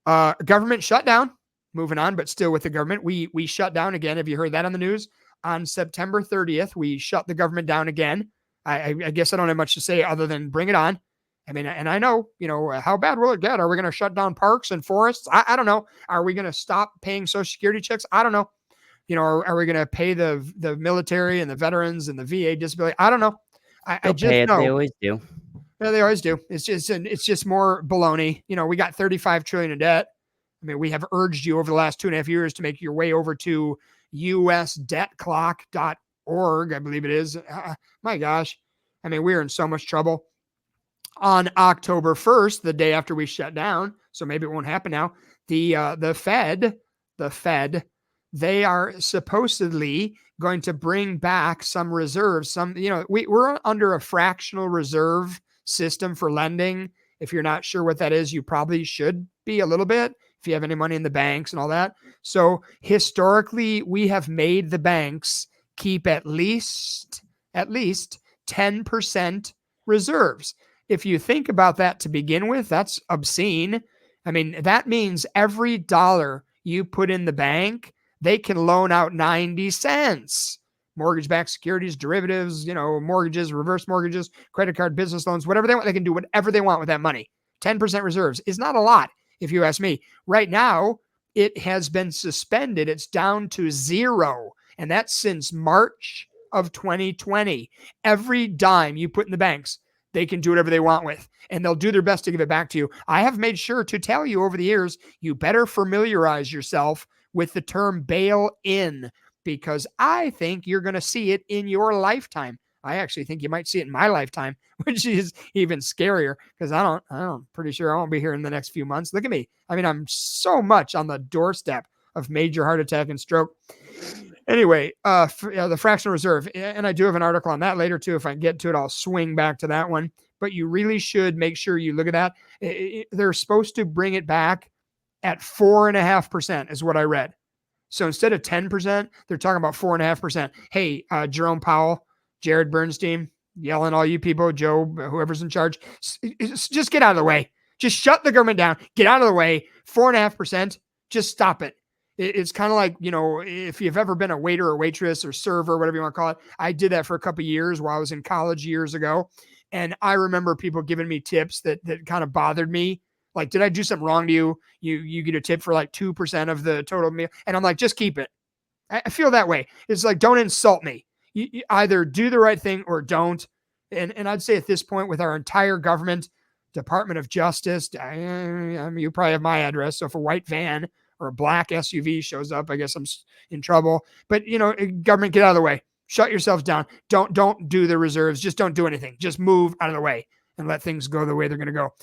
Government shutdown. Moving on, but still with the government. We shut down again. Have you heard that on the news? On September 30th, we shut the government down again. I guess I don't have much to say other than bring it on. I mean, and I know, how bad will it get? Are we going to shut down parks and forests? I don't know. Are we going to stop paying Social Security checks? I don't know. Are we going to pay the military and the veterans and the VA disability? I don't know. I just pay it. know. They always do. Yeah, they always do. It's just more baloney. We got $35 trillion in debt. I mean, we have urged you over the last 2.5 years to make your way over to usdebtclock.org, I believe it is. My gosh. I mean, we're in so much trouble. On October 1st, the day after we shut down, so maybe it won't happen now, the Fed, they are supposedly going to bring back some reserves. We're under a fractional reserve system for lending. If you're not sure what that is, you probably should be a little bit if you have any money in the banks and all that. So historically, we have made the banks keep at least 10% reserves. If you think about that to begin with, that's obscene. I mean, that means every dollar you put in the bank, they can loan out 90 cents. Mortgage-backed securities, derivatives, mortgages, reverse mortgages, credit card, business loans, whatever they want. They can do whatever they want with that money. 10% reserves is not a lot, if you ask me. Right now, it has been suspended. It's down to 0. And that's since March of 2020. Every dime you put in the banks, they can do whatever they want with, and they'll do their best to give it back to you. I have made sure to tell you over the years, you better familiarize yourself with the term bail-in, because I think you're going to see it in your lifetime. I actually think you might see it in my lifetime, which is even scarier, because I'm pretty sure I won't be here in the next few months. Look at me. I mean, I'm so much on the doorstep of major heart attack and stroke. Anyway, the fractional reserve, and I do have an article on that later too. If I can get to it, I'll swing back to that one. But you really should make sure you look at that. They're supposed to bring it back at 4.5% is what I read. So instead of 10%, they're talking about 4.5%. Hey, Jerome Powell, Jared Bernstein, yelling all you people, Joe, whoever's in charge, just get out of the way. Just shut the government down. Get out of the way. 4.5%. Just stop it. It's kind of like, if you've ever been a waiter or waitress or server, whatever you want to call it. I did that for a couple of years while I was in college years ago. And I remember people giving me tips that kind of bothered me. Like, did I do something wrong to you? You get a tip for like 2% of the total meal. And I'm like, just keep it. I feel that way. It's like, don't insult me. You either do the right thing or don't. And I'd say at this point with our entire government, Department of Justice, you probably have my address. So if a white van or a black SUV shows up, I guess I'm in trouble. But, government, get out of the way. Shut yourselves down. Don't do the reserves. Just don't do anything. Just move out of the way and let things go the way they're going to go.